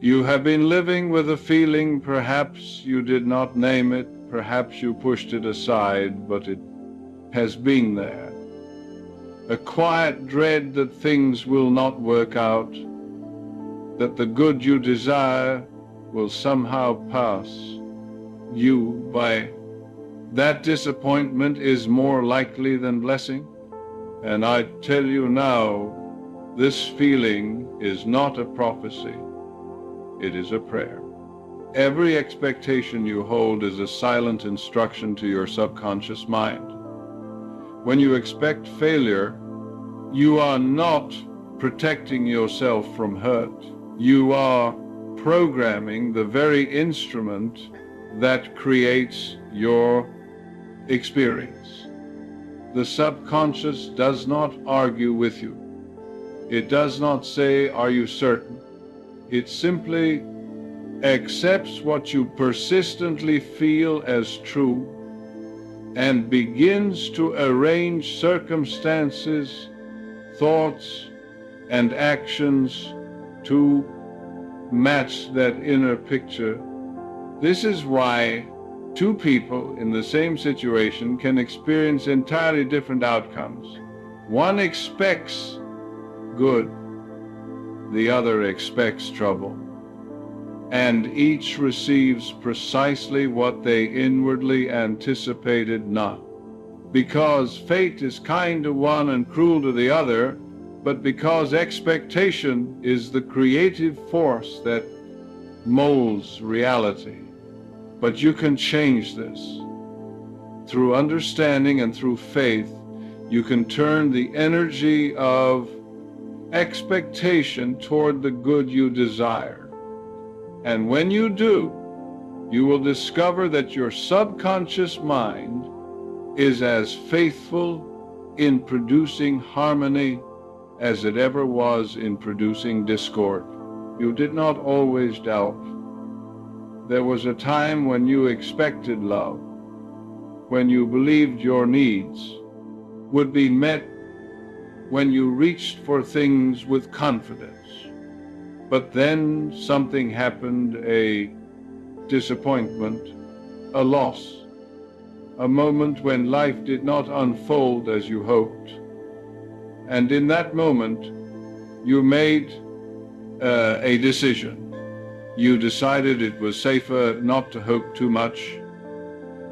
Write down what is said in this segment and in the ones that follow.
You have been living with a feeling, perhaps you did not name it, perhaps you pushed it aside, but it has been there. A quiet dread that things will not work out, that the good you desire will somehow pass you by. That disappointment is more likely than blessing. And I tell you now, this feeling is not a prophecy. It is a prayer. Every expectation you hold is a silent instruction to your subconscious mind. When you expect failure, you are not protecting yourself from hurt. You are programming the very instrument that creates your experience. The subconscious does not argue with you. It does not say, "Are you certain?" It simply accepts what you persistently feel as true and begins to arrange circumstances, thoughts, and actions to match that inner picture. This is why two people in the same situation can experience entirely different outcomes. One expects good, the other expects trouble, and each receives precisely what they inwardly anticipated not. Because fate is kind to one and cruel to the other, but because expectation is the creative force that molds reality. But you can change this. Through understanding and through faith, you can turn the energy of expectation toward the good you desire. And when you do, you will discover that your subconscious mind is as faithful in producing harmony as it ever was in producing discord. You did not always doubt. There was a time when you expected love, when you believed your needs would be met, when you reached for things with confidence. But then something happened, a disappointment, a loss, a moment when life did not unfold as you hoped. And in that moment, you made a decision. You decided it was safer not to hope too much,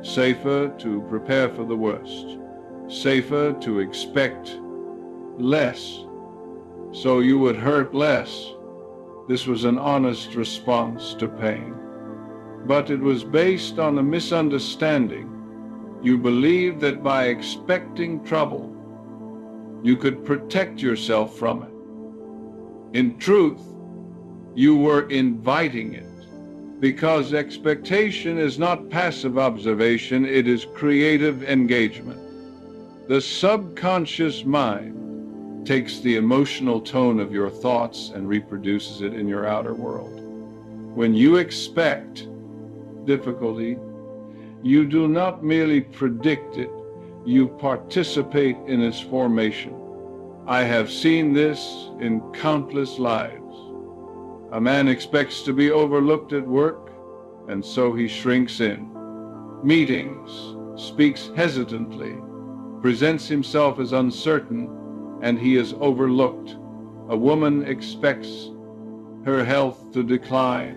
safer to prepare for the worst, safer to expect less, so you would hurt less. This was an honest response to pain. But it was based on a misunderstanding. You believed that by expecting trouble, you could protect yourself from it. In truth, you were inviting it, because expectation is not passive observation, it is creative engagement. The subconscious mind takes the emotional tone of your thoughts and reproduces it in your outer world. When you expect difficulty, you do not merely predict it, you participate in its formation. I have seen this in countless lives. A man expects to be overlooked at work, and so he shrinks in. Meetings, speaks hesitantly, presents himself as uncertain, and he is overlooked. A woman expects her health to decline,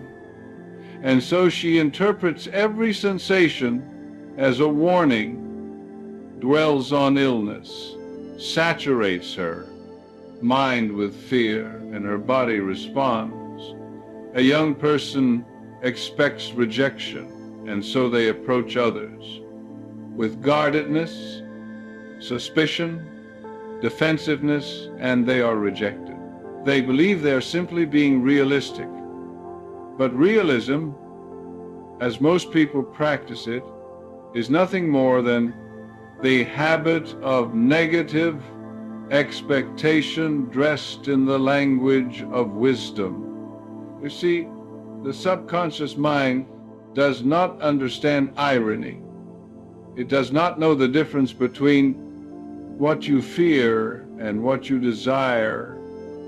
and so she interprets every sensation as a warning, dwells on illness, saturates her mind with fear, and her body responds. A young person expects rejection, and so they approach others with guardedness, suspicion, defensiveness, and they are rejected. They believe they are simply being realistic. But realism, as most people practice it, is nothing more than the habit of negative expectation dressed in the language of wisdom. You see, the subconscious mind does not understand irony. It does not know the difference between what you fear and what you desire.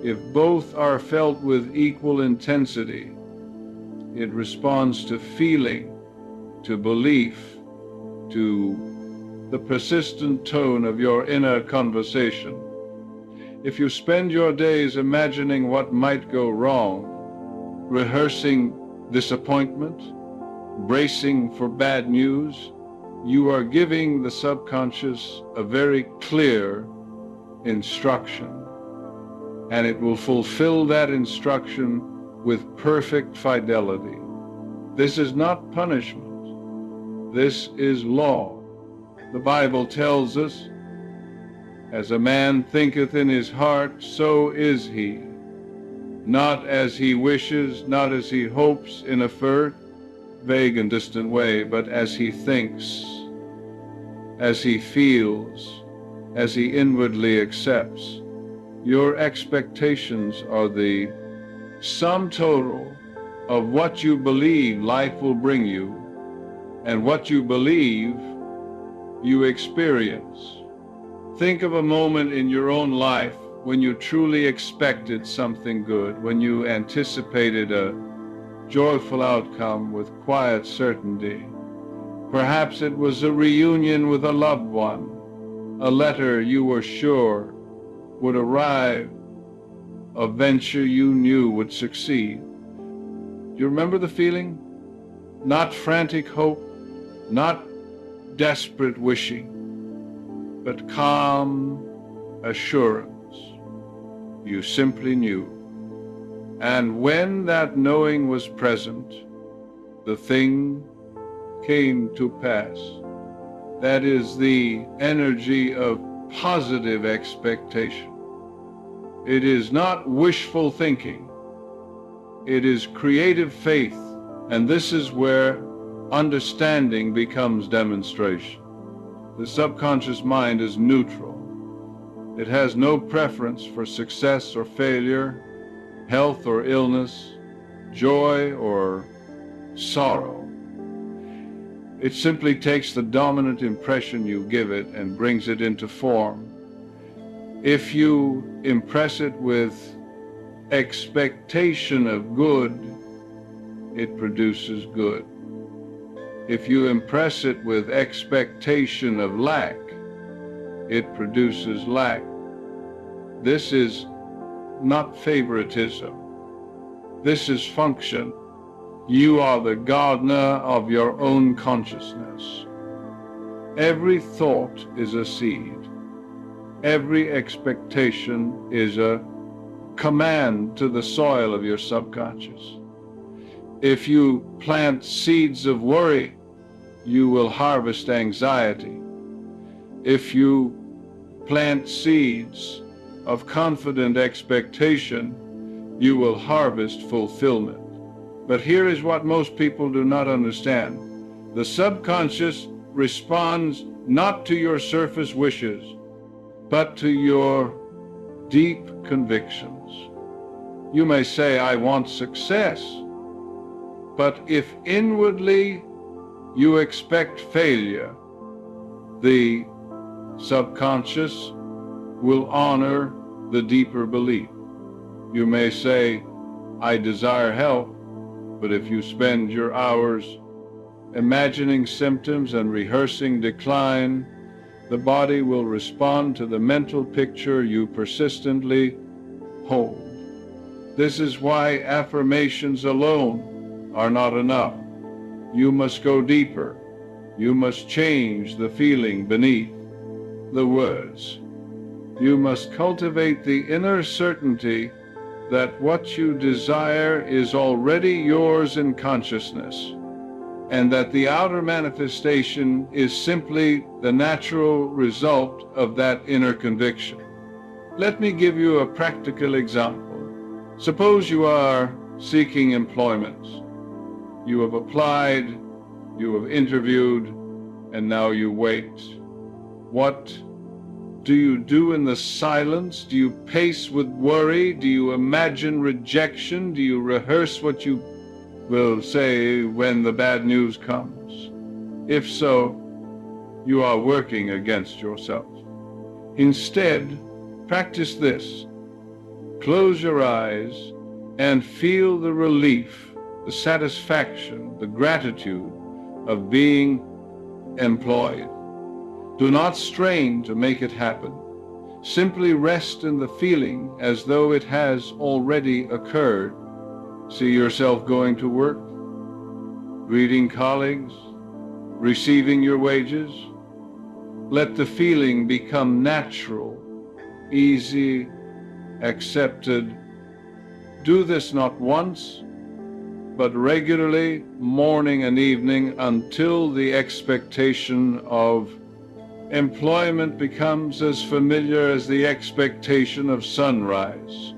If both are felt with equal intensity, It responds to feeling, to belief, to the persistent tone of your inner conversation. If you spend your days imagining what might go wrong, rehearsing disappointment, bracing for bad news, you are giving the subconscious a very clear instruction, and it will fulfill that instruction with perfect fidelity. This is not punishment. This is law. The Bible tells us, as a man thinketh in his heart, so is he. Not as he wishes, not as he hopes in a vague and distant way, but as he thinks, as he feels, as he inwardly accepts. Your expectations are the sum total of what you believe life will bring you, and what you believe you experience. Think of a moment in your own life when you truly expected something good, when you anticipated a joyful outcome with quiet certainty. Perhaps it was a reunion with a loved one, a letter you were sure would arrive, a venture you knew would succeed. Do you remember the feeling? Not frantic hope, not desperate wishing, but calm assurance. You simply knew. And when that knowing was present, the thing came to pass. That is the energy of positive expectation. It is not wishful thinking. It is creative faith, and this is where understanding becomes demonstration. The subconscious mind is neutral. It has no preference for success or failure, health or illness, joy or sorrow. It simply takes the dominant impression you give it and brings it into form. If you impress it with expectation of good, it produces good. If you impress it with expectation of lack, it produces lack. This is not favoritism. This is function. You are the gardener of your own consciousness. Every thought is a seed. Every expectation is a command to the soil of your subconscious. If you plant seeds of worry, you will harvest anxiety. If you plant seeds of confident expectation, you will harvest fulfillment. But here is what most people do not understand. The subconscious responds not to your surface wishes, but to your deep convictions. You may say, I want success. But if inwardly you expect failure, the subconscious will honor the deeper belief. You may say, I desire health, but if you spend your hours imagining symptoms and rehearsing decline, the body will respond to the mental picture you persistently hold. This is why affirmations alone are not enough. You must go deeper. You must change the feeling beneath the words. You must cultivate the inner certainty that what you desire is already yours in consciousness, and that the outer manifestation is simply the natural result of that inner conviction. Let me give you a practical example. Suppose you are seeking employment. You have applied, you have interviewed, and now you wait. What do you do in the silence? Do you pace with worry? Do you imagine rejection? Do you rehearse what you will say when the bad news comes? If so, you are working against yourself. Instead, practice this. Close your eyes and feel the relief the satisfaction, the gratitude of being employed. Do not strain to make it happen. Simply rest in the feeling as though it has already occurred. See yourself going to work, greeting colleagues, receiving your wages. Let the feeling become natural, easy, accepted. Do this not once, but regularly, morning and evening, until the expectation of employment becomes as familiar as the expectation of sunrise.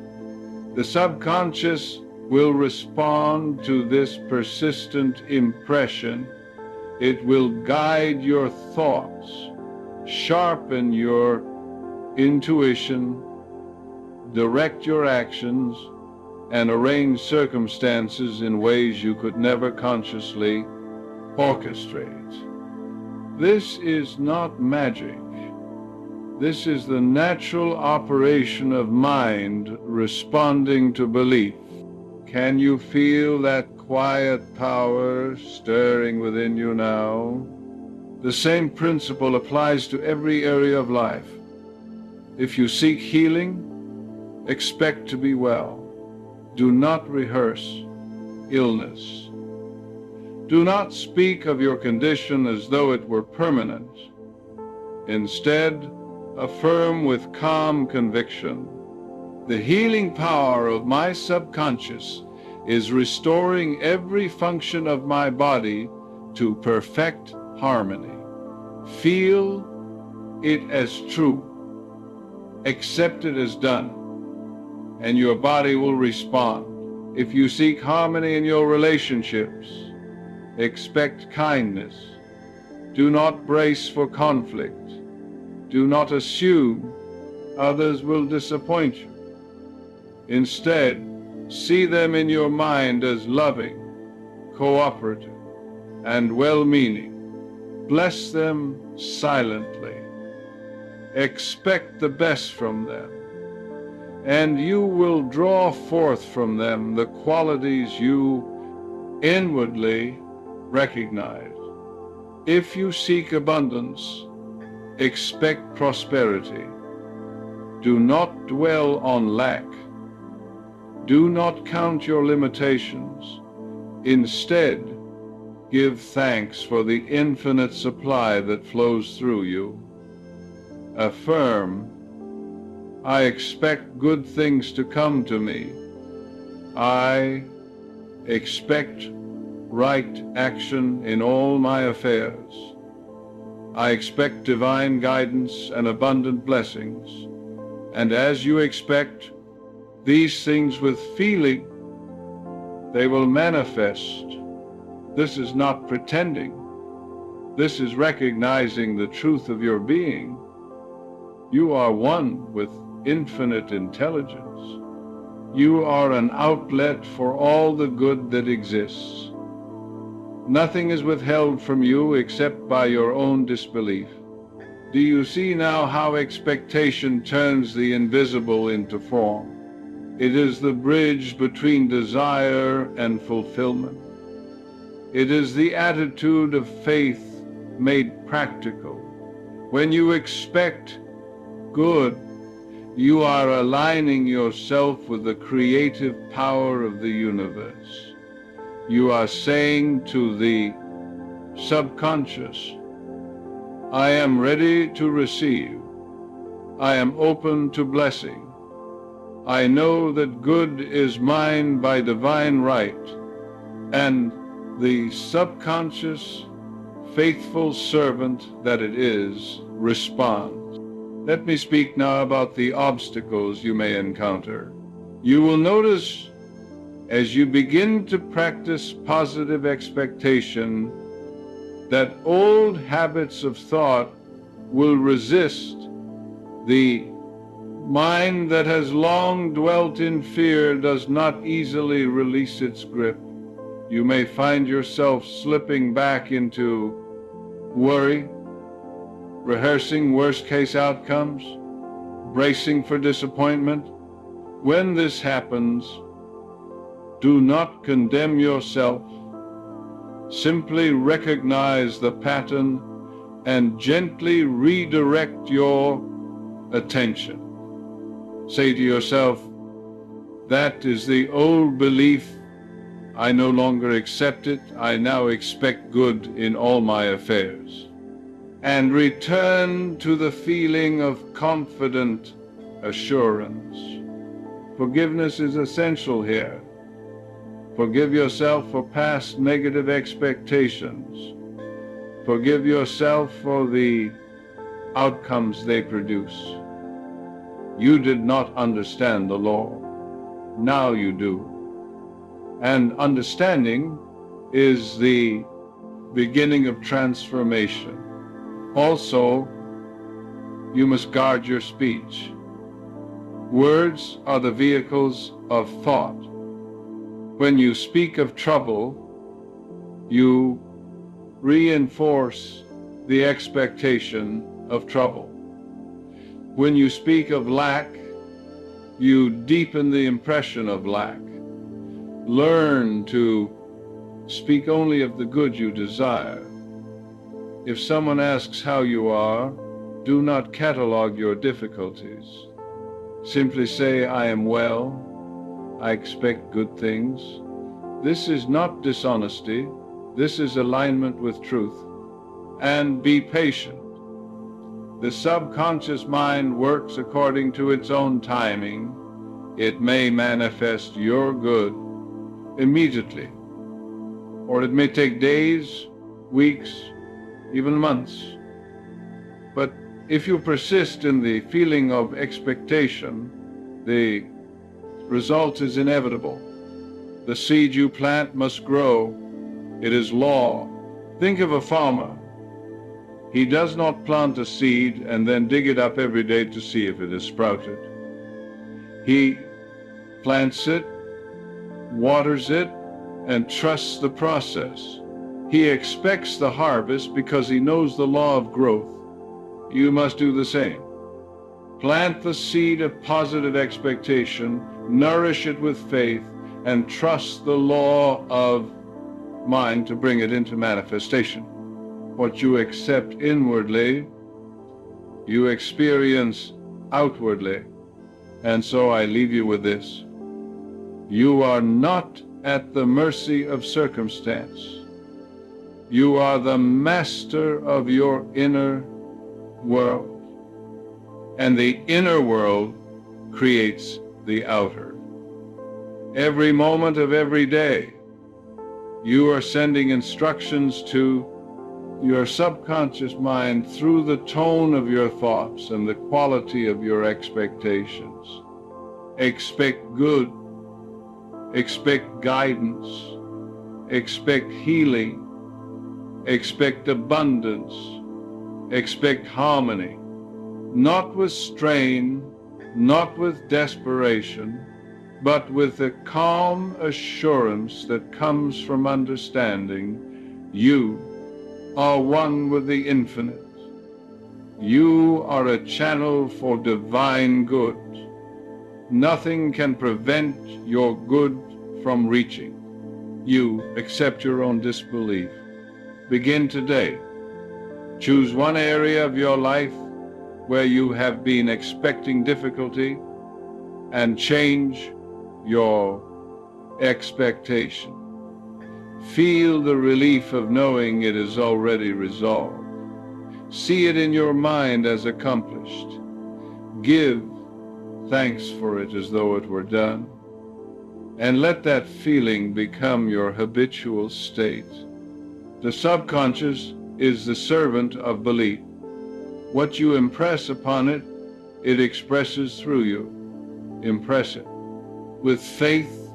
The subconscious will respond to this persistent impression. It will guide your thoughts, sharpen your intuition, direct your actions, and arrange circumstances in ways you could never consciously orchestrate. This is not magic. This is the natural operation of mind responding to belief. Can you feel that quiet power stirring within you now? The same principle applies to every area of life. If you seek healing, expect to be well. Do not rehearse illness. Do not speak of your condition as though it were permanent. Instead, affirm with calm conviction, the healing power of my subconscious is restoring every function of my body to perfect harmony. Feel it as true. Accept it as done, and your body will respond. If you seek harmony in your relationships, expect kindness. Do not brace for conflict. Do not assume others will disappoint you. Instead, see them in your mind as loving, cooperative, and well-meaning. Bless them silently. Expect the best from them, and you will draw forth from them the qualities you inwardly recognize. If you seek abundance, expect prosperity. Do not dwell on lack. Do not count your limitations. Instead, give thanks for the infinite supply that flows through you. Affirm, I expect good things to come to me. I expect right action in all my affairs. I expect divine guidance and abundant blessings. And as you expect these things with feeling, they will manifest. This is not pretending. This is recognizing the truth of your being. You are one with infinite intelligence. You are an outlet for all the good that exists. Nothing is withheld from you except by your own disbelief. Do you see now how expectation turns the invisible into form? It is the bridge between desire and fulfillment. It is the attitude of faith made practical. When you expect good, you are aligning yourself with the creative power of the universe. You are saying to the subconscious, I am ready to receive. I am open to blessing. I know that good is mine by divine right, and the subconscious, faithful servant that it is, responds. Let me speak now about the obstacles you may encounter. You will notice as you begin to practice positive expectation that old habits of thought will resist. The mind that has long dwelt in fear does not easily release its grip. You may find yourself slipping back into worry, rehearsing worst-case outcomes, bracing for disappointment. When this happens, Do not condemn yourself. Simply recognize the pattern and gently redirect your attention. Say to yourself, that is the old belief. I no longer accept it. I now expect good in all my affairs. And return to the feeling of confident assurance. Forgiveness is essential here. Forgive yourself for past negative expectations. Forgive yourself for the outcomes they produce. You did not understand the law. Now you do. And understanding is the beginning of transformation. Also, you must guard your speech. Words are the vehicles of thought. When you speak of trouble, you reinforce the expectation of trouble. When you speak of lack, you deepen the impression of lack. Learn to speak only of the good you desire. If someone asks how you are, do not catalog your difficulties. Simply say, I am well. I expect good things. This is not dishonesty. This is alignment with truth. And be patient. The subconscious mind works according to its own timing. It may manifest your good immediately, or it may take days, weeks, even months. But if you persist in the feeling of expectation, the result is inevitable. The seed you plant must grow. It is law. Think of a farmer. He does not plant a seed and then dig it up every day to see if it has sprouted. He plants it, waters it, and trusts the process. He expects the harvest because he knows the law of growth. You must do the same. Plant the seed of positive expectation, nourish it with faith, and trust the law of mind to bring it into manifestation. What you accept inwardly, you experience outwardly. And so I leave you with this. You are not at the mercy of circumstance. You are the master of your inner world. And the inner world creates the outer. Every moment of every day, you are sending instructions to your subconscious mind through the tone of your thoughts and the quality of your expectations. Expect good. Expect guidance. Expect healing. Expect abundance. Expect harmony. Not with strain, not with desperation, but with the calm assurance that comes from understanding you are one with the infinite. You are a channel for divine good. Nothing can prevent your good from reaching. You accept your own disbelief. Begin today. Choose one area of your life where you have been expecting difficulty and change your expectation. Feel the relief of knowing it is already resolved. See it in your mind as accomplished. Give thanks for it as though it were done. And let that feeling become your habitual state. The subconscious is the servant of belief. What you impress upon it, it expresses through you. Impress it with faith,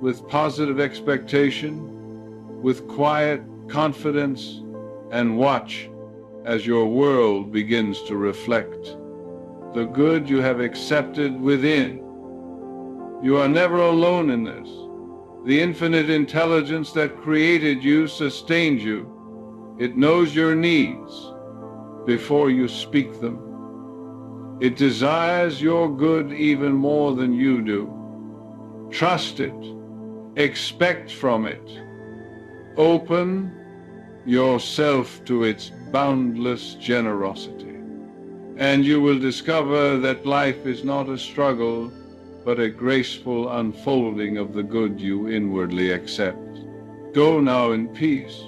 with positive expectation, with quiet confidence, and watch as your world begins to reflect the good you have accepted within. You are never alone in this. The infinite intelligence that created you sustains you. It knows your needs before you speak them. It desires your good even more than you do. Trust it. Expect from it. Open yourself to its boundless generosity, and you will discover that life is not a struggle, but a graceful unfolding of the good you inwardly accept. Go now in peace.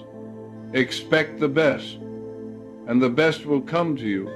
Expect the best, and the best will come to you